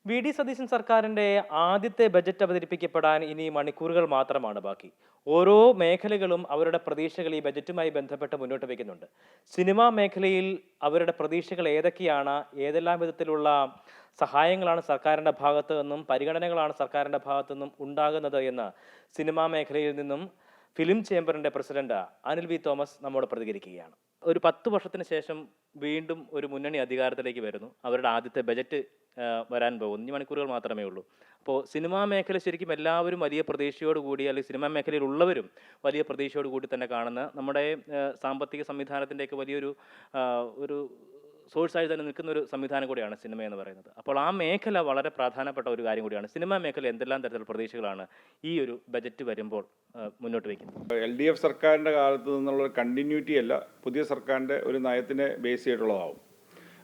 VD. Satheesan സർക്കാരിന്റെ ആദ്യത്തെ budget അവതരിപ്പിക്കപ്പെടാൻ ഇനി മണിക്കൂറുകൾ മാത്രമാണ് ബാക്കി. ഓരോ മേഖലകളും അവരുടെ പ്രതീക്ഷകൾ ഈ ബജറ്റുമായി ബന്ധപ്പെട്ട് മുന്നോട്ട് വയ്ക്കുന്നുണ്ട്. സിനിമാ മേഖലയിൽ അവരുടെ പ്രതീക്ഷകൾ ഏതൊക്കെയാണ്? ഏതെല്ലാം വിധത്തിലുള്ള സഹായങ്ങളാണ് സർക്കാരിന്റെ ഭാഗത്തു നിന്നും, പരിഗണനകളാണ് സർക്കാരിന്റെ ഭാഗത്തു നിന്നും ഉണ്ടാകുന്നത് എന്ന് സിനിമാ മേഖലയിൽ നിന്നും ഫിലിം ചേംബറിന്റെ പ്രസിഡന്റ് അനിൽ വി തോമസ് നമ്മോട് പ്രതികരിക്കുകയാണ്. ഒരു 10 വർഷത്തിന് ശേഷം വീണ്ടും ഒരു മുന്നണി അധികാരത്തിലേക്ക് വരുന്നു. അവരുടെ ആദ്യത്തെ ബജറ്റ് വരാൻ പോകുന്നു. ഇനി മണിക്കൂറുകൾ മാത്രമേ ഉള്ളൂ. അപ്പോൾ സിനിമാ മേഖല ശരിക്കും എല്ലാവരും വലിയ പ്രതീക്ഷയോട് കൂടി, അല്ലെങ്കിൽ സിനിമാ മേഖലയിലുള്ളവരും വലിയ പ്രതീക്ഷയോട് കൂടി തന്നെ കാണുന്ന നമ്മുടെ സാമ്പത്തിക സംവിധാനത്തിൻ്റെയൊക്കെ വലിയൊരു ഒരു സോഴ്സായി തന്നെ നിൽക്കുന്ന ഒരു സംവിധാനം കൂടിയാണ് സിനിമ എന്ന് പറയുന്നത്. അപ്പോൾ ആ മേഖല വളരെ പ്രധാനപ്പെട്ട ഒരു കാര്യം കൂടിയാണ്. സിനിമാ മേഖല എന്തെല്ലാം തരത്തിലുള്ള പ്രതീക്ഷകളാണ് ഈ ഒരു ബജറ്റ് വരുമ്പോൾ മുന്നോട്ട് വയ്ക്കുന്നത്? LDF സർക്കാരിൻ്റെ കാലത്ത് നിന്നുള്ള കണ്ടിന്യൂറ്റി അല്ല, പുതിയ സർക്കാരിൻ്റെ ഒരു നയത്തിനെ ബേസ് ചെയ്തിട്ടുള്ളതാവും.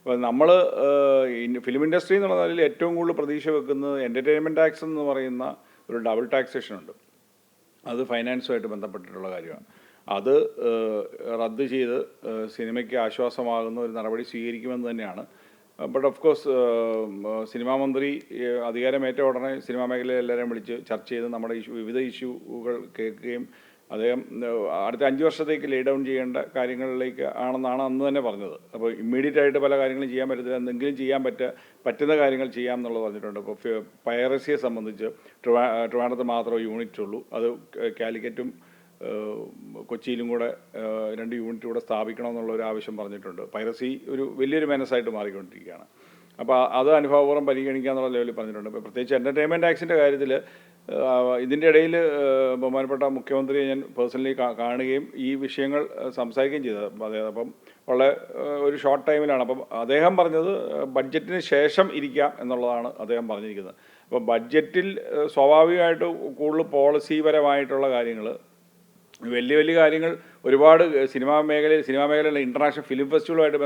അപ്പോൾ നമ്മൾ ഫിലിം ഇൻഡസ്ട്രി എന്നുള്ള നിലയിൽ ഏറ്റവും കൂടുതൽ പ്രതീക്ഷ വെക്കുന്നത് എൻ്റർടൈൻമെൻറ്റ് ടാക്സ് എന്ന് പറയുന്ന ഒരു ഡബിൾ ടാക്സേഷൻ ഉണ്ട്. അത് ഫൈനാൻസുമായിട്ട് ബന്ധപ്പെട്ടിട്ടുള്ള കാര്യമാണ്. അത് റദ്ദ് ചെയ്ത് സിനിമയ്ക്ക് ആശ്വാസമാകുന്ന ഒരു നടപടി സ്വീകരിക്കുമെന്ന് തന്നെയാണ്. ബട്ട് ഓഫ് കോഴ്സ് സിനിമാ മന്ത്രി അധികാരമേറ്റ ഉടനെ സിനിമാ മേഖലയെ എല്ലാവരെയും വിളിച്ച് ചർച്ച ചെയ്ത് നമ്മുടെ വിവിധ ഇഷ്യൂകൾ കേൾക്കുകയും അദ്ദേഹം അടുത്ത 5 വർഷത്തേക്ക് ലേ ഡൗൺ ചെയ്യേണ്ട കാര്യങ്ങളിലേക്ക് ആണെന്നാണ് അന്ന് തന്നെ പറഞ്ഞത്. അപ്പോൾ ഇമ്മീഡിയറ്റ് ആയിട്ട് പല കാര്യങ്ങളും ചെയ്യാൻ പറ്റത്തില്ല, എന്തെങ്കിലും ചെയ്യാൻ പറ്റുന്ന കാര്യങ്ങൾ ചെയ്യാം എന്നുള്ളത് പറഞ്ഞിട്ടുണ്ട്. ഇപ്പോൾ പൈറസിയെ സംബന്ധിച്ച് ട്രിവാൻഡ്രത്ത് മാത്രമേ യൂണിറ്റ് ഉള്ളൂ. അത് കാലിക്കറ്റും കൊച്ചിയിലും കൂടെ 2 യൂണിറ്റ് കൂടെ സ്ഥാപിക്കണമെന്നുള്ള ഒരു ആവശ്യം പറഞ്ഞിട്ടുണ്ട്. പൈറസി ഒരു വലിയൊരു മെനസായിട്ട് മാറിക്കൊണ്ടിരിക്കുകയാണ്. അപ്പോൾ അത് അനുഭവപൂർവ്വം പരിഗണിക്കുക എന്നുള്ള ലെവലിൽ പറഞ്ഞിട്ടുണ്ട്. ഇപ്പോൾ പ്രത്യേകിച്ച് എൻ്റർടൈൻമെൻറ്റ് ടാക്സിൻ്റെ കാര്യത്തിൽ ഇതിൻ്റെ ഇടയിൽ ബഹുമാനപ്പെട്ട മുഖ്യമന്ത്രിയെ ഞാൻ പേഴ്സണലി കാണുകയും ഈ വിഷയങ്ങൾ സംസാരിക്കുകയും ചെയ്തത് അദ്ദേഹം. അപ്പം വളരെ ഒരു ഷോർട്ട് ടൈമിലാണ്. അപ്പം അദ്ദേഹം പറഞ്ഞത് ബഡ്ജറ്റിന് ശേഷം ഇരിക്കാം എന്നുള്ളതാണ് അദ്ദേഹം പറഞ്ഞിരിക്കുന്നത്. അപ്പം ബഡ്ജറ്റിൽ സ്വാഭാവികമായിട്ട് കൂടുതൽ പോളിസിപരമായിട്ടുള്ള കാര്യങ്ങൾ, വലിയ വലിയ കാര്യങ്ങൾ ഒരുപാട് സിനിമാ മേഖലയിലെ ഇൻ്റർനാഷണൽ ഫിലിം ഫെസ്റ്റിവലുമായിട്ട്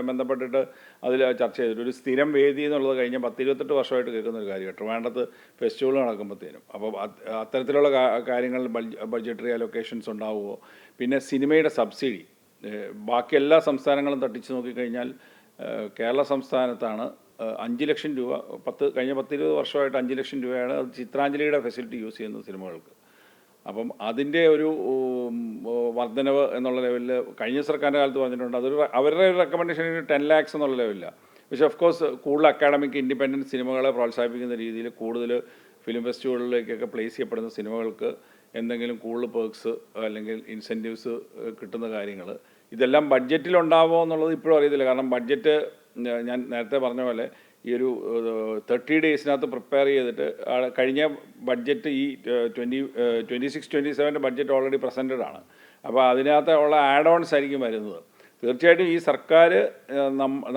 ബന്ധപ്പെട്ടിട്ട് അതിൽ ചർച്ച ചെയ്തിട്ട് ഒരു സ്ഥിരം വേദി എന്നുള്ളത് കഴിഞ്ഞ 10-28 വർഷമായിട്ട് കേൾക്കുന്ന ഒരു കാര്യമാണ്. ട്രിവാൻഡ്രത്ത് ഫെസ്റ്റിവൽ നടക്കുമ്പോഴത്തേനും അപ്പോൾ അത്തരത്തിലുള്ള കാര്യങ്ങൾ ബഡ്ജറ്ററി അലൊക്കേഷൻസ് ഉണ്ടാവുമോ? പിന്നെ സിനിമയുടെ സബ്സിഡി ബാക്കി എല്ലാ സംസ്ഥാനങ്ങളും തട്ടിച്ച് നോക്കിക്കഴിഞ്ഞാൽ കേരള സംസ്ഥാനത്താണ് 5 ലക്ഷം രൂപ കഴിഞ്ഞ 10-20 വർഷമായിട്ട് 5 ലക്ഷം രൂപയാണ് അത് ചിത്രാഞ്ജലിയുടെ ഫെസിലിറ്റി യൂസ് ചെയ്യുന്നത് സിനിമകൾക്ക്. അപ്പം അതിൻ്റെ ഒരു വർധനവ് എന്നുള്ള ലെവലിൽ കഴിഞ്ഞ സർക്കാരിൻ്റെ കാലത്ത് പറഞ്ഞിട്ടുണ്ട്. അവരുടെ ഒരു റെക്കമെൻഡേഷൻ 10 lakhs എന്നുള്ള ലെവലിലാണ്. പക്ഷേ ഓഫ് കോഴ്സ് കൂടുതൽ അക്കാഡമിക് ഇൻഡിപെൻഡൻറ്റ് സിനിമകളെ പ്രോത്സാഹിപ്പിക്കുന്ന രീതിയിൽ കൂടുതൽ ഫിലിം ഫെസ്റ്റിവലുകളിലേക്കൊക്കെ പ്ലേസ് ചെയ്യപ്പെടുന്ന സിനിമകൾക്ക് എന്തെങ്കിലും കൂടുതൽ പേർക്സ് അല്ലെങ്കിൽ ഇൻസെൻറ്റീവ്സ് കിട്ടുന്ന കാര്യങ്ങൾ ഇതെല്ലാം ബഡ്ജറ്റിലുണ്ടാവുമോ എന്നുള്ളത് ഇപ്പോഴും അറിയത്തില്ല. കാരണം ബഡ്ജറ്റ് ഞാൻ നേരത്തെ പറഞ്ഞ പോലെ ഈ ഒരു 30 ഡേയ്സിനകത്ത് പ്രിപ്പയർ ചെയ്തിട്ട് കഴിഞ്ഞ ബഡ്ജറ്റ് ഈ 2026-27 ബഡ്ജറ്റ് ഓൾറെഡി പ്രസൻറ്റഡ് ആണ്. അപ്പോൾ അതിനകത്ത് ഉള്ള ആഡ് ഓൺസ് ആയിരിക്കും വരുന്നത്. തീർച്ചയായിട്ടും ഈ സർക്കാർ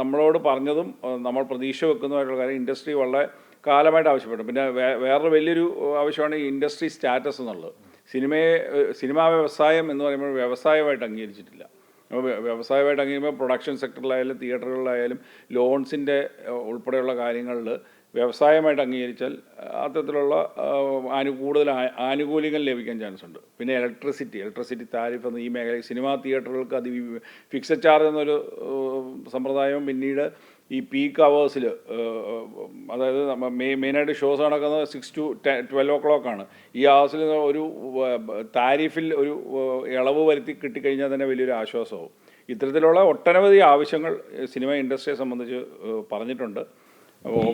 നമ്മളോട് പറഞ്ഞതും നമ്മൾ പ്രതീക്ഷ വെക്കുന്നതായിട്ടുള്ള കാര്യം ഇൻഡസ്ട്രി വളരെ കാലമായിട്ട് ആവശ്യപ്പെട്ടു. പിന്നെ വേറൊരു വലിയൊരു ആവശ്യമാണ് ഈ ഇൻഡസ്ട്രി സ്റ്റാറ്റസ് എന്നുള്ളത്. സിനിമാ വ്യവസായം എന്ന് പറയുമ്പോൾ വ്യവസായമായിട്ട് അംഗീകരിച്ചിട്ടില്ല. വ്യവസായമായിട്ട് അംഗീകരിക്കുമ്പോൾ പ്രൊഡക്ഷൻ സെക്ടറിലായാലും തിയേറ്ററുകളിലായാലും ലോൺസിൻ്റെ ഉൾപ്പെടെയുള്ള കാര്യങ്ങളിൽ വ്യവസായമായിട്ട് അംഗീകരിച്ചാൽ അത്തരത്തിലുള്ള കൂടുതൽ ആനുകൂല്യങ്ങൾ ലഭിക്കാൻ ചാൻസ് ഉണ്ട്. പിന്നെ ഇലക്ട്രിസിറ്റി താരിഫ് എന്ന ഈ മേഖല സിനിമാ തിയേറ്ററുകൾക്ക് ഫിക്സഡ് ചാർജ് എന്നൊരു സമ്പ്രദായവും പിന്നീട് ഈ പീക്ക് അവേഴ്സിൽ, അതായത് മെയിനായിട്ട് ഷോസ് നടക്കുന്നത് 6 to 12 o'clock ആണ്. ഈ അവേഴ്സിൽ ഒരു താരിഫിൽ ഒരു ഇളവ് വരുത്തി കിട്ടിക്കഴിഞ്ഞാൽ തന്നെ വലിയൊരു ആശ്വാസമാവും. ഇത്തരത്തിലുള്ള ഒട്ടനവധി ആവശ്യങ്ങൾ സിനിമ ഇൻഡസ്ട്രിയെ സംബന്ധിച്ച് പറഞ്ഞിട്ടുണ്ട്.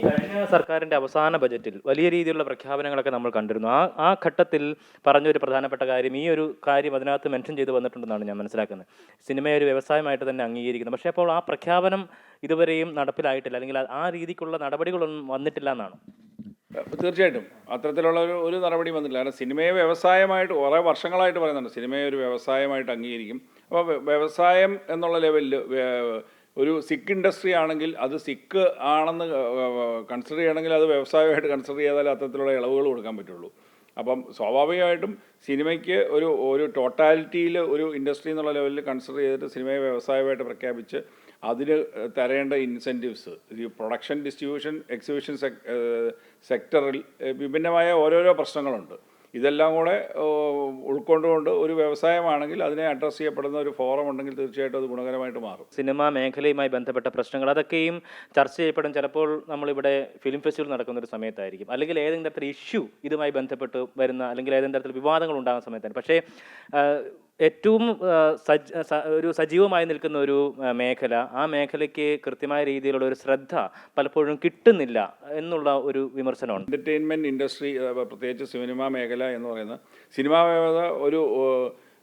കഴിഞ്ഞ സർക്കാരിന്റെ അവസാന ബജറ്റിൽ വലിയ രീതിയിലുള്ള പ്രഖ്യാപനങ്ങളൊക്കെ നമ്മൾ കണ്ടിരുന്നു. ആ ഘട്ടത്തിൽ പറഞ്ഞൊരു പ്രധാനപ്പെട്ട കാര്യം, ഈ ഒരു കാര്യം അതിനകത്ത് മെൻഷൻ ചെയ്ത് വന്നിട്ടുണ്ടെന്നാണ് ഞാൻ മനസ്സിലാക്കുന്നത്. സിനിമയെ ഒരു വ്യവസായമായിട്ട് തന്നെ അംഗീകരിക്കുന്നത്. പക്ഷേ അപ്പോൾ ആ പ്രഖ്യാപനം ഇതുവരെയും നടപ്പിലായിട്ടില്ല, അല്ലെങ്കിൽ ആ രീതിക്കുള്ള നടപടികളൊന്നും വന്നിട്ടില്ല എന്നാണ്. തീർച്ചയായിട്ടും അത്തരത്തിലുള്ള ഒരു നടപടി വന്നില്ല. കാരണം സിനിമയെ വ്യവസായമായിട്ട് കുറേ വർഷങ്ങളായിട്ട് പറയുന്നുണ്ട്, സിനിമയെ ഒരു വ്യവസായമായിട്ട് അംഗീകരിക്കും. അപ്പോൾ വ്യവസായം എന്നുള്ള ലെവലിൽ ഒരു സിക്ക് ഇൻഡസ്ട്രി ആണെങ്കിൽ അത് സിക്ക് ആണെന്ന് കൺസിഡർ ചെയ്യണമെങ്കിൽ അത് വ്യവസായമായിട്ട് കൺസിഡർ ചെയ്താൽ അത്തരത്തിലുള്ള ഇളവുകൾ കൊടുക്കാൻ പറ്റുള്ളൂ. അപ്പം സ്വാഭാവികമായിട്ടും സിനിമയ്ക്ക് ഒരു ടോട്ടാലിറ്റിയിൽ ഒരു ഇൻഡസ്ട്രി എന്നുള്ള ലെവലിൽ കൺസിഡർ ചെയ്തിട്ട് സിനിമയെ വ്യവസായമായിട്ട് പ്രഖ്യാപിച്ച് അതിന് തരേണ്ട ഇൻസെൻറ്റീവ്സ് ഈ പ്രൊഡക്ഷൻ, ഡിസ്ട്രിബ്യൂഷൻ, എക്സിബിഷൻ സെക്ടറിൽ വിഭിന്നമായ ഓരോരോ പ്രശ്നങ്ങളുണ്ട്. ഇതെല്ലാം കൂടെ ഉൾക്കൊണ്ടുകൊണ്ട് ഒരു വ്യവസായമാണെങ്കിൽ അതിനെ അഡ്രസ്സ് ചെയ്യപ്പെടുന്ന ഒരു ഫോറം ഉണ്ടെങ്കിൽ തീർച്ചയായിട്ടും അത് ഗുണകരമായിട്ട് മാറും. സിനിമാ മേഖലയുമായി ബന്ധപ്പെട്ട പ്രശ്നങ്ങൾ അതൊക്കെയും ചർച്ച ചെയ്യപ്പെടും. ചിലപ്പോൾ നമ്മളിവിടെ ഫിലിം ഫെസ്റ്റിവൽ നടക്കുന്ന ഒരു സമയത്തായിരിക്കും, അല്ലെങ്കിൽ ഏതെങ്കിലും തരത്തിൽ ഇഷ്യൂ ഇതുമായി ബന്ധപ്പെട്ട് വരുന്ന, അല്ലെങ്കിൽ ഏതെങ്കിലും തരത്തിൽ വിവാദങ്ങൾ ഉണ്ടാകുന്ന സമയത്താണ്. പക്ഷേ ഏറ്റവും ഒരു സജീവമായി നിൽക്കുന്ന ഒരു മേഖല, ആ മേഖലയ്ക്ക് കൃത്യമായ രീതിയിലുള്ള ഒരു ശ്രദ്ധ പലപ്പോഴും കിട്ടുന്നില്ല എന്നുള്ള ഒരു വിമർശനമുണ്ട്. എൻ്റർടൈൻമെൻറ്റ് ഇൻഡസ്ട്രി, പ്രത്യേകിച്ച് സിനിമാ മേഖല എന്ന് പറയുന്നത്, സിനിമാ മേഖല ഒരു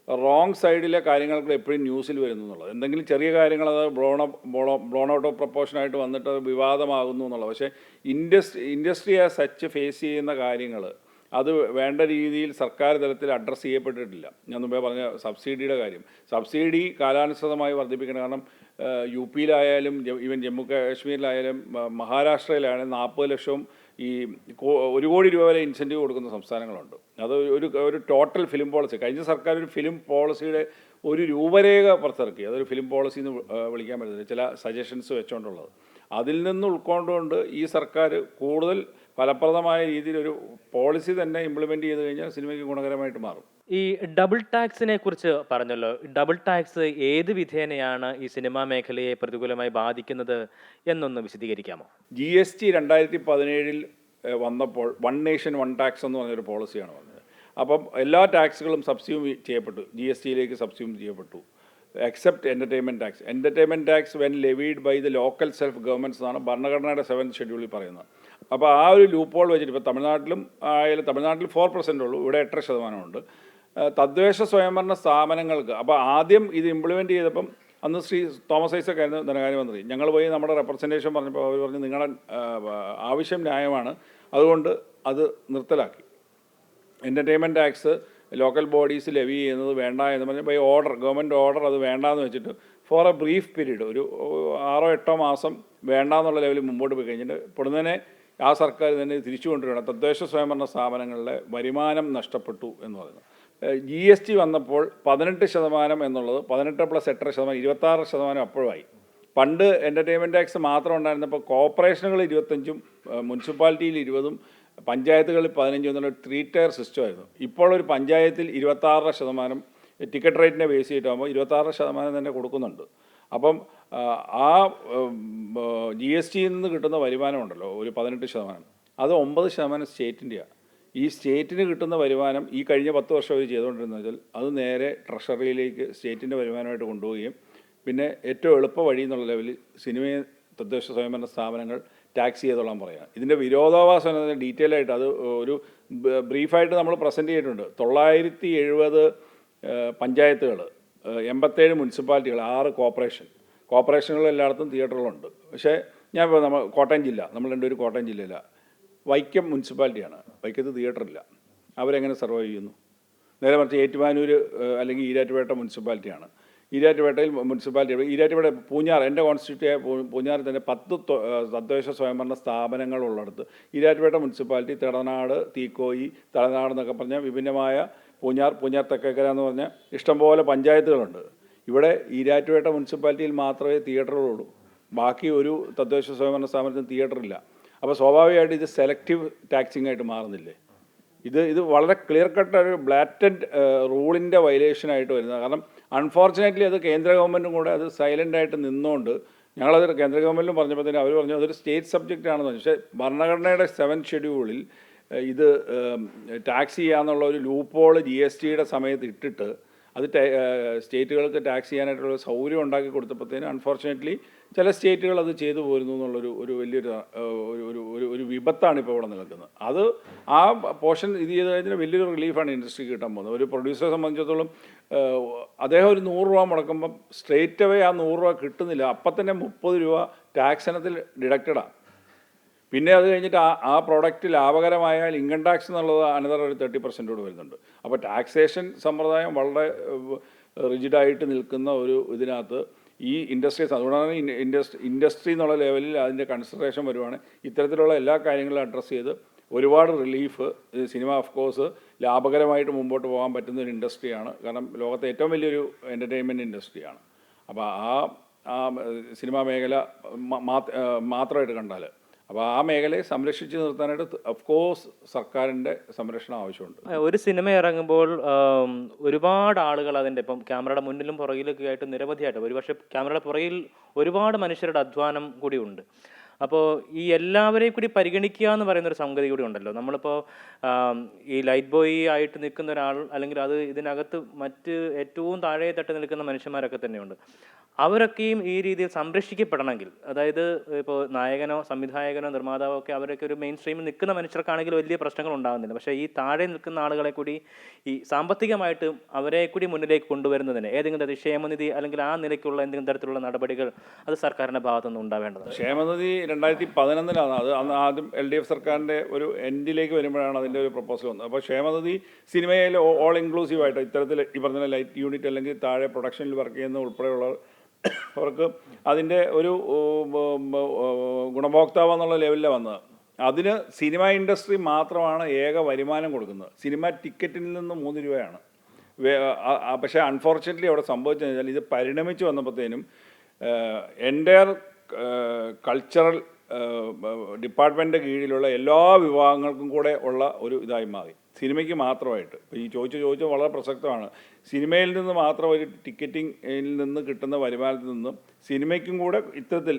റോങ് സൈഡിലെ കാര്യങ്ങൾക്ക് എപ്പോഴും ന്യൂസിൽ വരുന്നു എന്നുള്ളത്. എന്തെങ്കിലും ചെറിയ കാര്യങ്ങൾ അത് ബ്ലോൺ ഔട്ട് ഓഫ് പ്രൊപ്പോർഷനായിട്ട് വന്നിട്ട് അത് വിവാദമാകുന്നു എന്നുള്ളത്. പക്ഷേ ഇൻഡസ്ട്രി ആസ് സച്ച് ഫേസ് ചെയ്യുന്ന കാര്യങ്ങൾ അത് വേണ്ട രീതിയിൽ സർക്കാർ തലത്തിൽ അഡ്രസ്സ് ചെയ്യപ്പെട്ടിട്ടില്ല. ഞാൻ മുമ്പേ പറഞ്ഞ സബ്സിഡിയുടെ കാര്യം, സബ്സിഡി കാലാനുസൃതമായി വർദ്ധിപ്പിക്കണം. കാരണം യു പിയിലായാലും ഈവൻ ജമ്മു കാശ്മീരിലായാലും മഹാരാഷ്ട്രയിലായാലും 40 ലക്ഷവും ഈ 1 കോടി രൂപ വരെ ഇൻസെൻറ്റീവ് കൊടുക്കുന്ന സംസ്ഥാനങ്ങളുണ്ട്. അത് ഒരു ടോട്ടൽ ഫിലിം പോളിസി, കഴിഞ്ഞ സർക്കാർ ഒരു ഫിലിം പോളിസിയുടെ ഒരു രൂപരേഖ പുറത്തിറക്കി. അതൊരു ഫിലിം പോളിസി എന്ന് വിളിക്കാൻ പറ്റില്ല, ചില സജഷൻസ് വെച്ചുകൊണ്ടുള്ളത്. അതിൽ നിന്ന് ഉൾക്കൊണ്ടുകൊണ്ട് ഈ സർക്കാർ കൂടുതൽ ഫലപ്രദമായ രീതിയിൽ ഒരു പോളിസി തന്നെ ഇംപ്ലിമെൻ്റ് ചെയ്ത് കഴിഞ്ഞാൽ സിനിമയ്ക്ക് ഗുണകരമായിട്ട് മാറും. ഈ ഡബിൾ ടാക്സിനെ കുറിച്ച് പറഞ്ഞല്ലോ. ഡബിൾ ടാക്സ് ഏത് വിധേനയാണ് ഈ സിനിമാ മേഖലയെ പ്രതികൂലമായി ബാധിക്കുന്നത് എന്നൊന്ന് വിശദീകരിക്കാമോ? GST 2017 വന്നപ്പോൾ വൺ നേഷൻ വൺ ടാക്സ് എന്ന് പറഞ്ഞൊരു പോളിസിയാണ് വന്നത്. അപ്പം എല്ലാ ടാക്സുകളും സബ്സ്യൂം ചെയ്യപ്പെട്ടു, GSTയിലേക്ക് സബ്സ്യൂം ചെയ്യപ്പെട്ടു, except entertainment tax. Entertainment tax when levied by the local self governments എന്നാണ് ഭരണഘടനയുടെ 7th ഷെഡ്യൂളിൽ പറയുന്നത്. അപ്പോൾ ആ ഒരു ലൂപ്പ് ഹോൾ വെച്ചിട്ട് ഇപ്പോൾ തമിഴ്നാട്ടിൽ 4% ഉള്ളൂ, ഇവിടെ 8% തദ്ദേശ സ്വയംഭരണ സ്ഥാപനങ്ങൾക്ക്. അപ്പോൾ ആദ്യം ഇത് ഇംപ്ലിമെൻറ്റ് ചെയ്തപ്പം അന്ന് ശ്രീ തോമസ് ഐസക് ആയിരുന്നു ധനകാര്യമന്ത്രി. ഞങ്ങൾ പോയി നമ്മുടെ റെപ്രസെൻറ്റേഷൻ പറഞ്ഞപ്പോൾ അവർ പറഞ്ഞു നിങ്ങളുടെ ആവശ്യം ന്യായമാണ്, അതുകൊണ്ട് അത് നിർത്തലാക്കി. Entertainment tax local bodies levy ചെയ്യുന്നത് വേണ്ട എന്ന് പറഞ്ഞ് ബൈ ഓർഡർ, ഗവൺമെൻറ് ഓർഡർ അത് വേണ്ടാന്ന് വെച്ചിട്ട് ഫോർ എ ബ്രീഫ് പീരീഡ് ഒരു 6-8 മാസം വേണ്ടാന്നുള്ള ലെവലിൽ മുമ്പോട്ട് പോയി കഴിഞ്ഞിട്ട് പൊടുന്നതിനെ ആ സർക്കാർ തന്നെ തിരിച്ചു കൊണ്ടുവരണം. തദ്ദേശ സ്വയംഭരണ സ്ഥാപനങ്ങളുടെ വരുമാനം നഷ്ടപ്പെട്ടു എന്ന് പറയുന്നത്. GST വന്നപ്പോൾ 18% എന്നുള്ളത് 18 + 8%, 26% അപ്പോഴായി. പണ്ട് എൻ്റർടൈൻമെൻറ്റ് ടാക്സ് മാത്രം ഉണ്ടായിരുന്നപ്പോൾ കോർപ്പറേഷനുകൾ 25%, മുനിസിപ്പാലിറ്റിയിൽ 20%, പഞ്ചായത്തുകളിൽ 15% എന്നുള്ള 3 ടയർ സിസ്റ്റമായിരുന്നു. ഇപ്പോൾ ഒരു പഞ്ചായത്തിൽ 26% ടിക്കറ്റ് റേറ്റിനെ ബേസ് ചെയ്തിട്ടാകുമ്പോൾ 26% തന്നെ കൊടുക്കുന്നുണ്ട്. അപ്പം ആ GSTയിൽ നിന്ന് കിട്ടുന്ന വരുമാനമുണ്ടല്ലോ ഒരു 18%, അത് 9% സ്റ്റേറ്റിൻ്റെയാണ്. ഈ സ്റ്റേറ്റിന് കിട്ടുന്ന വരുമാനം ഈ കഴിഞ്ഞ 10 വർഷം അവർ ചെയ്തുകൊണ്ടിരുന്നത് വെച്ചാൽ അത് നേരെ ട്രഷറിയിലേക്ക് സ്റ്റേറ്റിൻ്റെ വരുമാനമായിട്ട് കൊണ്ടുപോവുകയും പിന്നെ ഏറ്റവും എളുപ്പ വഴി എന്നുള്ള ലെവലിൽ സിനിമയെ തദ്ദേശ സ്വയംഭരണ സ്ഥാപനങ്ങൾ ടാക്സ് ചെയ്തോളാൻ പറയുക. ഇതിൻ്റെ വിരോധാഭാസം ഡീറ്റെയിൽ ആയിട്ട് അത് ഒരു ബ്രീഫായിട്ട് നമ്മൾ പ്രസൻറ്റ് ചെയ്തിട്ടുണ്ട്. 970 പഞ്ചായത്തുകൾ, 87 മുനിസിപ്പാലിറ്റികൾ, 6 കോർപ്പറേഷനുകൾ എല്ലായിടത്തും തിയേറ്ററുകളുണ്ട്. പക്ഷേ ഞാൻ ഇപ്പോൾ കോട്ടയം ജില്ല, നമ്മൾ രണ്ടുപേരും കോട്ടയം ജില്ലയിലാണ്. വൈക്കം മുനിസിപ്പാലിറ്റിയാണ്, വൈക്കത്ത് തിയേറ്ററില്ല. അവരെങ്ങനെ സർവൈവ് ചെയ്യുന്നു? നേരെ മറിച്ച് ഏറ്റുമാനൂർ അല്ലെങ്കിൽ ഈരാറ്റുപേട്ട മുനിസിപ്പാലിറ്റിയാണ്. ഈരാറ്റുപേട്ടയിൽ ഈരാറ്റുപേട്ട പൂഞ്ഞാർ, എൻ്റെ കോൺസ്റ്റിറ്റ്യൂട്ടിയായ പൂഞ്ഞാറിൽ തന്നെ 10 തദ്ദേശ സ്വയംഭരണ സ്ഥാപനങ്ങളുള്ളിടത്ത് ഈരാറ്റുപേട്ട മുനിസിപ്പാലിറ്റി, തിടനാട്, തീക്കോയി, തലനാട് എന്നൊക്കെ പറഞ്ഞാൽ വിഭിന്നമായ പൂഞ്ഞാർ തെക്കേക്കര എന്ന് പറഞ്ഞാൽ ഇഷ്ടംപോലെ പഞ്ചായത്തുകളുണ്ട്. ഇവിടെ ഈരാറ്റുപേട്ട മുനിസിപ്പാലിറ്റിയിൽ മാത്രമേ തിയേറ്ററുകളുള്ളൂ, ബാക്കി ഒരു തദ്ദേശ സ്വയംഭരണ സ്ഥാപനത്തിന് തിയേറ്ററില്ല. അപ്പോൾ സ്വാഭാവികമായിട്ട് ഇത് സെലക്റ്റീവ് ടാക്സിംഗ് ആയിട്ട് മാറുന്നില്ലേ? ഇത് വളരെ ക്ലിയർ കട്ട് ഒരു ബ്ലാറ്റൻറ്റ് റൂളിൻ്റെ വയലേഷനായിട്ട് വരുന്നത്. കാരണം അൺഫോർച്ചുനേറ്റ്ലി അത് കേന്ദ്ര ഗവൺമെൻറ്റും കൂടെ അത് സൈലൻ്റായിട്ട് നിന്നുകൊണ്ട് ഞങ്ങളത് കേന്ദ്ര ഗവൺമെൻറ്റിലും പറഞ്ഞപ്പോഴത്തേനും അവർ പറഞ്ഞു അതൊരു സ്റ്റേറ്റ് സബ്ജക്റ്റ് ആണെന്ന് പറഞ്ഞു. പക്ഷേ ഭരണഘടനയുടെ 7th ഷെഡ്യൂളിൽ ഇത് ടാക്സ് ചെയ്യാന്നുള്ള ഒരു ലൂപ്പ് ഹോൾ GSTയുടെ സമയത്ത് ഇട്ടിട്ട് അത് സ്റ്റേറ്റുകൾക്ക് ടാക്സ് ചെയ്യാനായിട്ടുള്ള സൗകര്യം ഉണ്ടാക്കി കൊടുത്തപ്പോഴത്തേനും അൺഫോർച്ചുനേറ്റ്ലി ചില സ്റ്റേറ്റുകൾ അത് ചെയ്തു പോരുന്നു എന്നുള്ളൊരു വലിയൊരു ഒരു വിപത്താണ് ഇപ്പോൾ ഇവിടെ നിൽക്കുന്നത്. അത് ആ പോർഷൻ ഇത് ചെയ്ത് കഴിഞ്ഞാൽ വലിയൊരു റിലീഫാണ് ഇൻഡസ്ട്രിക്ക് കിട്ടാൻ പോകുന്നത്. ഒരു പ്രൊഡ്യൂസറെ സംബന്ധിച്ചിടത്തോളം അദ്ദേഹം ഒരു 100 രൂപ മുടക്കുമ്പം സ്ട്രേറ്റ് അവേ ആ 100 രൂപ കിട്ടുന്നില്ല, അപ്പം തന്നെ 30 രൂപ ടാക്സ് ഇനത്തിൽ ഡിഡക്റ്റഡാണ്. പിന്നെ അത് കഴിഞ്ഞിട്ട് ആ പ്രോഡക്റ്റ് ലാഭകരമായാൽ ഇൻകം ടാക്സ് എന്നുള്ളത് അനദർ ഒരു 30% കൂടെ വരുന്നുണ്ട്. അപ്പോൾ ടാക്സേഷൻ സമ്പ്രദായം വളരെ റിജിഡായിട്ട് നിൽക്കുന്ന ഒരു ഇതിനകത്ത് ഈ ഇൻഡസ്ട്രീസ്, അതുകൊണ്ടാണ് ഇൻഡസ്ട്രി എന്നുള്ള ലെവലിൽ അതിൻ്റെ കൺസിഡറേഷൻ വരുവാണ്. ഇത്തരത്തിലുള്ള എല്ലാ കാര്യങ്ങളും അഡ്രസ്സ് ചെയ്ത് ഒരുപാട് റിലീഫ് സിനിമ ഓഫ് കോഴ്സ് ലാഭകരമായിട്ട് മുമ്പോട്ട് പോകാൻ പറ്റുന്ന ഒരു ഇൻഡസ്ട്രിയാണ്. കാരണം ലോകത്തെ ഏറ്റവും വലിയൊരു എൻ്റർടൈൻമെൻറ്റ് ഇൻഡസ്ട്രിയാണ്. അപ്പോൾ ആ സിനിമാ മേഖല മാത്രമായിട്ട് കണ്ടാൽ അപ്പോൾ ആ മേഖലയെ സംരക്ഷിച്ച് നിർത്താനായിട്ട് ഓഫ് കോഴ്സ് സർക്കാരിൻ്റെ സംരക്ഷണം ആവശ്യമുണ്ട്. ഒരു സിനിമ ഇറങ്ങുമ്പോൾ ഒരുപാട് ആളുകൾ അതിൻ്റെ ഇപ്പം ക്യാമറയുടെ മുന്നിലും പുറകിലൊക്കെ ആയിട്ട് നിരവധിയായിട്ട് ഒരുപക്ഷെ ക്യാമറയുടെ പുറകിൽ ഒരുപാട് മനുഷ്യരുടെ അധ്വാനം കൂടി ഉണ്ട്. അപ്പോൾ ഈ എല്ലാവരെയും കൂടി പരിഗണിക്കുക എന്ന് പറയുന്ന ഒരു സംഗതി കൂടി ഉണ്ടല്ലോ. നമ്മളിപ്പോൾ ഈ ലൈറ്റ് ബോയ് ആയിട്ട് നിൽക്കുന്ന ഒരാൾ, അല്ലെങ്കിൽ അത് ഇതിനകത്ത് മറ്റ് ഏറ്റവും താഴെ തട്ട് നിൽക്കുന്ന മനുഷ്യന്മാരൊക്കെ തന്നെയുണ്ട്. അവരൊക്കെയും ഈ രീതിയിൽ സംരക്ഷിക്കപ്പെടണമെങ്കിൽ, അതായത് ഇപ്പോൾ നായകനോ സംവിധായകനോ നിർമ്മാതാവോ ഒക്കെ അവരൊക്കെ ഒരു മെയിൻ സ്ട്രീമിൽ നിൽക്കുന്ന മനുഷ്യർക്കാണെങ്കിൽ വലിയ പ്രശ്നങ്ങൾ ഉണ്ടാകുന്നില്ല. പക്ഷേ ഈ താഴെ നിൽക്കുന്ന ആളുകളെ കൂടി ഈ സാമ്പത്തികമായിട്ട് അവരെ കൂടി മുന്നിലേക്ക് കൊണ്ടുവരുന്നതിന് ഏതെങ്കിലും തരത്തിൽ ക്ഷേമനിധി അല്ലെങ്കിൽ ആ നിലയ്ക്കുള്ള എന്തെങ്കിലും തരത്തിലുള്ള നടപടികൾ അത് സർക്കാരിൻ്റെ ഭാഗത്തുനിന്ന് ഉണ്ടാവേണ്ടത്. ക്ഷേമനിധി 2011 അത് അന്ന് ആദ്യം LDF സർക്കാരിൻ്റെ ഒരു എൻഡിലേക്ക് വരുമ്പോഴാണ് അതിൻ്റെ ഒരു പ്രപ്പോസൽ വന്നത്. അപ്പോൾ ക്ഷേമനിധി സിനിമയിൽ ഓൾ ഇൻക്ലൂസീവായിട്ട് ഇത്തരത്തിൽ ഈ പറഞ്ഞ ലൈറ്റ് യൂണിറ്റ് അല്ലെങ്കിൽ താഴെ പ്രൊഡക്ഷനിൽ വർക്ക് ചെയ്യുന്ന ഉൾപ്പെടെയുള്ള അവർക്ക് അതിൻ്റെ ഒരു ഗുണഭോക്താവ് എന്നുള്ള ലെവലിലാണ് വന്നത്. അതിന് സിനിമ ഇൻഡസ്ട്രി മാത്രമാണ് ഏക വരുമാനം കൊടുക്കുന്നത്. സിനിമ ടിക്കറ്റിൽ നിന്ന് 3 രൂപയാണ്. പക്ഷേ അൺഫോർച്യുനേറ്റ്ലി അവിടെ സംഭവിച്ചതെന്ന് വെച്ചാൽ ഇത് പരിണമിച്ച് വന്നപ്പോഴത്തേനും എൻ്റയർ കൾച്ചറൽ ഡിപ്പാർട്ട്മെൻറ്റിൻ്റെ കീഴിലുള്ള എല്ലാ വിഭാഗങ്ങൾക്കും കൂടെ ഉള്ള ഒരു ഇതായി മാറി, സിനിമയ്ക്ക് മാത്രമായിട്ട്. ഇപ്പോൾ ഈ ചോദിച്ച വളരെ പ്രസക്തമാണ്. സിനിമയിൽ നിന്ന് മാത്രം ഒരു ടിക്കറ്റിങ്ങിൽ നിന്ന് കിട്ടുന്ന വരുമാനത്തിൽ നിന്നും സിനിമയ്ക്കും കൂടെ ഇത്തരത്തിൽ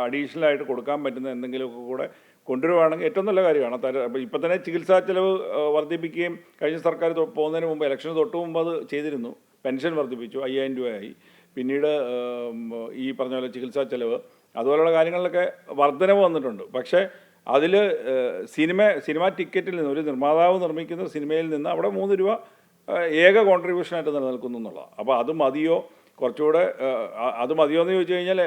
അഡീഷണലായിട്ട് കൊടുക്കാൻ പറ്റുന്ന എന്തെങ്കിലുമൊക്കെ കൂടെ കൊണ്ടുവരുവാണെങ്കിൽ ഏറ്റവും നല്ല കാര്യമാണ്. അപ്പോൾ ഇപ്പം തന്നെ ചികിത്സാ ചെലവ് വർദ്ധിപ്പിക്കുകയും കഴിഞ്ഞ സർക്കാർ പോകുന്നതിന് മുമ്പ് ഇലക്ഷന് തൊട്ട് മുമ്പ് അത് ചെയ്തിരുന്നു. പെൻഷൻ വർദ്ധിപ്പിച്ചു, 5000 രൂപയായി. പിന്നീട് ഈ പറഞ്ഞ പോലെ ചികിത്സാ ചെലവ് അതുപോലെയുള്ള കാര്യങ്ങളിലൊക്കെ വർധനവ് വന്നിട്ടുണ്ട്. പക്ഷേ അതിൽ സിനിമ ടിക്കറ്റിൽ നിന്ന് ഒരു നിർമ്മാതാവ് നിർമ്മിക്കുന്ന സിനിമയിൽ നിന്ന് അവിടെ 3 രൂപ ഏക കോൺട്രിബ്യൂഷനായിട്ട് നിലനിൽക്കുന്നു എന്നുള്ളതാണ്. അപ്പോൾ അത് മതിയോ, കുറച്ചുകൂടെ അത് മതിയോ എന്ന് ചോദിച്ചു കഴിഞ്ഞാൽ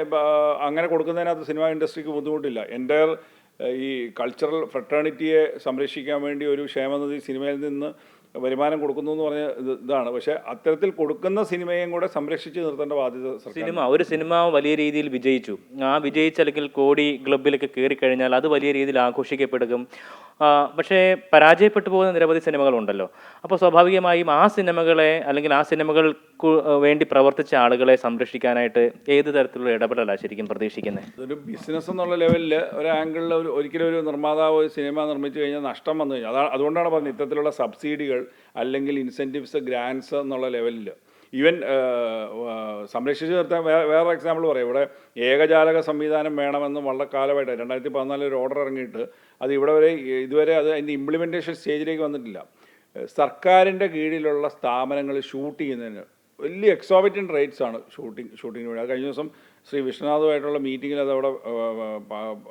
അങ്ങനെ കൊടുക്കുന്നതിനകത്ത് സിനിമ ഇൻഡസ്ട്രിക്ക് ബുദ്ധിമുട്ടില്ല. എൻ്റയർ ഈ കൾച്ചറൽ ഫ്രട്ടേണിറ്റിയെ സംരക്ഷിക്കാൻ വേണ്ടി ഒരു ക്ഷേമനിധി സിനിമയിൽ നിന്ന് വരുമാനം കൊടുക്കുന്നു എന്ന് പറഞ്ഞ ഇതാണ്. പക്ഷേ അത്തരത്തിൽ കൊടുക്കുന്ന സിനിമയും കൂടെ സംരക്ഷിച്ച് നിർത്തേണ്ട ബാധ്യത ഒരു സിനിമ വലിയ രീതിയിൽ വിജയിച്ചു, ആ വിജയിച്ച അല്ലെങ്കിൽ കോടി ക്ലബിലൊക്കെ കയറി കഴിഞ്ഞാൽ അത് വലിയ രീതിയിൽ ആഘോഷിക്കപ്പെടുകയും പക്ഷേ പരാജയപ്പെട്ടു പോകുന്ന നിരവധി സിനിമകളുണ്ടല്ലോ. അപ്പോൾ സ്വാഭാവികമായും ആ സിനിമകളെ അല്ലെങ്കിൽ ആ സിനിമകൾക്ക് വേണ്ടി പ്രവർത്തിച്ച ആളുകളെ സംരക്ഷിക്കാനായിട്ട് ഏത് തരത്തിലുള്ള ഇടപെടലാണ് ശരിക്കും പ്രതീക്ഷിക്കുന്നത്? ഒരു ബിസിനസ് എന്നുള്ള ലെവലിൽ ഒരു ആംഗിളിൽ ഒരിക്കലും ഒരു നിർമ്മാതാവ് ഒരു സിനിമ നിർമ്മിച്ചു കഴിഞ്ഞാൽ നഷ്ടം വന്നു കഴിഞ്ഞാൽ അതുകൊണ്ടാണ് പറഞ്ഞത് ഇത്തരത്തിലുള്ള സബ്സിഡികൾ അല്ലെങ്കിൽ ഇൻസെൻറ്റീവ്സ്, ഗ്രാൻസ് എന്നുള്ള ലെവലിൽ ഈവൻ സംരക്ഷിച്ച് നിർത്താൻ വേറെ എക്സാമ്പിൾ പറയാം. ഇവിടെ ഏകജാലക സംവിധാനം വേണമെന്ന് വളരെ കാലമായിട്ട് 2014 ഒരു ഓർഡർ ഇറങ്ങിയിട്ട് അത് ഇതുവരെ അതിൻ്റെ ഇംപ്ലിമെൻറ്റേഷൻ സ്റ്റേജിലേക്ക് വന്നിട്ടില്ല. സർക്കാരിൻ്റെ കീഴിലുള്ള സ്ഥാപനങ്ങൾ ഷൂട്ട് ചെയ്യുന്നതിന് വലിയ എക്സോർബിറ്റൻ്റ് റേറ്റ്സ് ആണ് ഷൂട്ടിങ്ങിന് വേണ്ടി. അത് കഴിഞ്ഞ ദിവസം ശ്രീ വിശ്വനാഥുമായിട്ടുള്ള മീറ്റിങ്ങിൽ അതവിടെ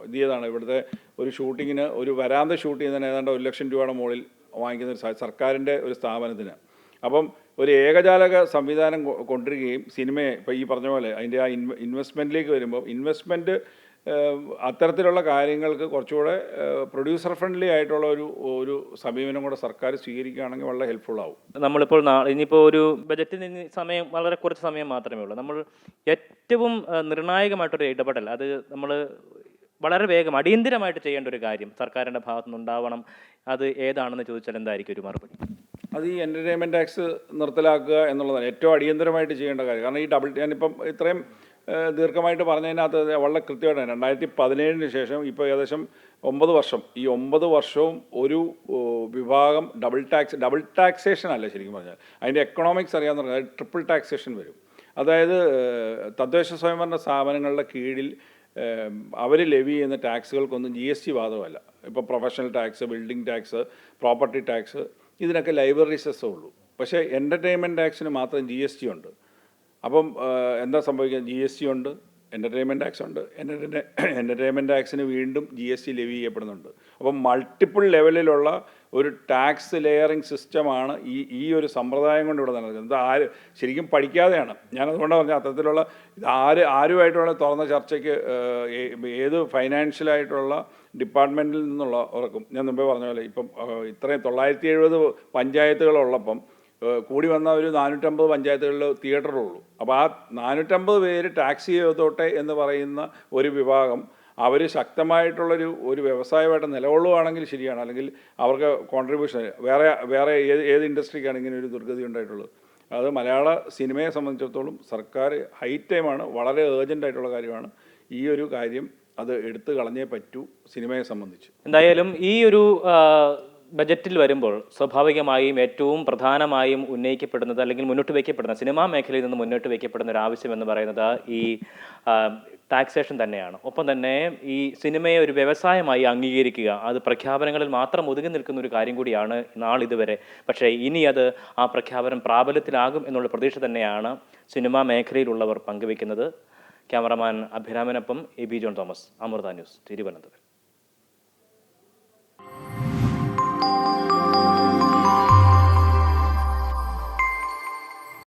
ഇത് ചെയ്താണ്. ഇവിടുത്തെ ഒരു ഷൂട്ടിങ്ങിന് ഒരു വരാന്ത ഷൂട്ട് ചെയ്യുന്നതിന് ഏതാണ്ട് 1 ലക്ഷം രൂപയുടെ മുകളിൽ വാങ്ങിക്കുന്ന ഒരു സർക്കാരിൻ്റെ ഒരു സ്ഥാപനത്തിന്. അപ്പം ഒരു ഏകജാലക സംവിധാനം കൊണ്ടുവരികയും സിനിമയെ ഇപ്പോൾ ഈ പറഞ്ഞ പോലെ അതിൻ്റെ ആ ഇൻവെസ്റ്റ്മെൻറ്റിലേക്ക് വരുമ്പോൾ ഇൻവെസ്റ്റ്മെൻറ്റ് അത്തരത്തിലുള്ള കാര്യങ്ങൾക്ക് കുറച്ചുകൂടെ പ്രൊഡ്യൂസർ ഫ്രണ്ട്ലി ആയിട്ടുള്ള ഒരു സമീപനം കൂടെ സർക്കാർ സ്വീകരിക്കുകയാണെങ്കിൽ വളരെ ഹെൽപ്ഫുൾ ആവും. നമ്മളിപ്പോൾ ഇനിയിപ്പോൾ ഒരു ബജറ്റിന് സമയം വളരെ കുറച്ച് സമയം മാത്രമേ ഉള്ളൂ. നമ്മൾ ഏറ്റവും നിർണായകമായിട്ടൊരു ഇടപെടൽ അത് നമ്മൾ വളരെ വേഗം അടിയന്തിരമായിട്ട് ചെയ്യേണ്ട ഒരു കാര്യം സർക്കാരിൻ്റെ ഭാഗത്തുനിന്ന് ഉണ്ടാവണം, അത് ഏതാണെന്ന് ചോദിച്ചാൽ എന്തായിരിക്കും ഒരു മറുപടി? അത് ഈ എൻ്റർടൈൻമെൻറ്റ് ടാക്സ് നിർത്തലാക്കുക എന്നുള്ളതാണ് ഏറ്റവും അടിയന്തരമായിട്ട് ചെയ്യേണ്ട കാര്യം. കാരണം ഈ ഞാനിപ്പം ഇത്രയും ദീർഘമായിട്ട് പറഞ്ഞതിനകത്ത് വളരെ കൃത്യമായിട്ടാണ് 2017 ശേഷം ഇപ്പോൾ ഏകദേശം 9 വർഷം, ഈ 9 വർഷവും ഒരു വിഭാഗം ഡബിൾ ടാക്സേഷൻ അല്ല ശരിക്കും പറഞ്ഞാൽ. അതിൻ്റെ എക്കണോമിക്സ് അറിയാമെന്ന് പറഞ്ഞാൽ ട്രിപ്പിൾ ടാക്സേഷൻ വരും. അതായത് തദ്ദേശ സ്വയംഭരണ സ്ഥാപനങ്ങളുടെ കീഴിൽ അവർ ലെവി ചെയ്യുന്ന ടാക്സുകൾക്കൊന്നും GST ബാധകമല്ല. ഇപ്പോൾ professional tax, building tax, property tax, ഇതിനൊക്കെ ലൈബ്രറി സെസ്സേ ഉള്ളൂ. പക്ഷേ എൻ്റർടൈൻമെൻറ്റ് ടാക്സിന് മാത്രം GST ഉണ്ട്. അപ്പം എന്താ സംഭവിക്കുക? GST ഉണ്ട്, എൻ്റർടൈൻമെൻറ്റ് ടാക്സ് ഉണ്ട്, എൻ്റർടൈൻമെൻറ്റ് ടാക്സിന് വീണ്ടും GST ലെവി ചെയ്യപ്പെടുന്നുണ്ട്. അപ്പം മൾട്ടിപ്പിൾ ലെവലിലുള്ള ഒരു ടാക്സ് ലെയറിങ് സിസ്റ്റമാണ് ഈ ഒരു സമ്പ്രദായം കൊണ്ട് ഇവിടെ നടക്കുന്നത്. ഇത് ശരിക്കും പഠിക്കാതെയാണ്. ഞാനതുകൊണ്ടാണ് പറഞ്ഞത് അത്തരത്തിലുള്ള ഇത് ആരുമായിട്ടുള്ള തുറന്ന ചർച്ചയ്ക്ക് ഏത് ഫൈനാൻഷ്യലായിട്ടുള്ള ഡിപ്പാർട്ട്മെൻറ്റിൽ നിന്നുള്ളവർക്കും ഞാൻ മുമ്പേ പറഞ്ഞ പോലെ ഇപ്പം ഇത്രയും 970 പഞ്ചായത്തുകളുള്ളപ്പം കൂടി വന്ന ഒരു 450 പഞ്ചായത്തുകളിൽ തിയേറ്ററുള്ളൂ. അപ്പോൾ ആ 450 പേര് ടാക്സി ചെയ്തോട്ടെ എന്ന് പറയുന്ന ഒരു വിഭാഗം അവർ ശക്തമായിട്ടുള്ളൊരു വ്യവസായമായിട്ട് നിലകൊള്ളുകയാണെങ്കിൽ ശരിയാണ്. അല്ലെങ്കിൽ അവർക്ക് കോൺട്രിബ്യൂഷൻ വേറെ ഏത് ഇൻഡസ്ട്രിക്കാണ് ഇങ്ങനെ ഒരു ദുർഗതി ഉണ്ടായിട്ടുള്ളത്? അത് മലയാള സിനിമയെ സംബന്ധിച്ചിടത്തോളം സർക്കാർ ഹൈ ടൈമാണ്, വളരെ ഏർജൻ്റ് ആയിട്ടുള്ള കാര്യമാണ് ഈ ഒരു കാര്യം അത് എടുത്തു കളഞ്ഞേ പറ്റൂ സിനിമയെ സംബന്ധിച്ച്. എന്തായാലും ഈ ഒരു ബജറ്റിൽ വരുമ്പോൾ സ്വാഭാവികമായും ഏറ്റവും പ്രധാനമായും ഉന്നയിക്കപ്പെടുന്നത് അല്ലെങ്കിൽ മുന്നോട്ട് വയ്ക്കപ്പെടുന്ന സിനിമാ മേഖലയിൽ നിന്ന് മുന്നോട്ട് വയ്ക്കപ്പെടുന്ന ഒരു ആവശ്യം എന്ന് പറയുന്നത് ഈ ടാക്സേഷൻ തന്നെയാണ്. ഒപ്പം തന്നെ ഈ സിനിമയെ ഒരു വ്യവസായമായി അംഗീകരിക്കുക, അത് പ്രഖ്യാപനങ്ങളിൽ മാത്രം ഒതുങ്ങി നിൽക്കുന്ന ഒരു കാര്യം കൂടിയാണ് നാളിതുവരെ. പക്ഷേ ഇനി അത് ആ പ്രഖ്യാപനം പ്രാബല്യത്തിലാകും എന്നുള്ള പ്രതീക്ഷ തന്നെയാണ് സിനിമാ മേഖലയിലുള്ളവർ പങ്കുവയ്ക്കുന്നത്. ക്യാമറമാൻ അഭിരാമനൊപ്പം A B John Thomas, Amrita news, Thiruvananthapuram.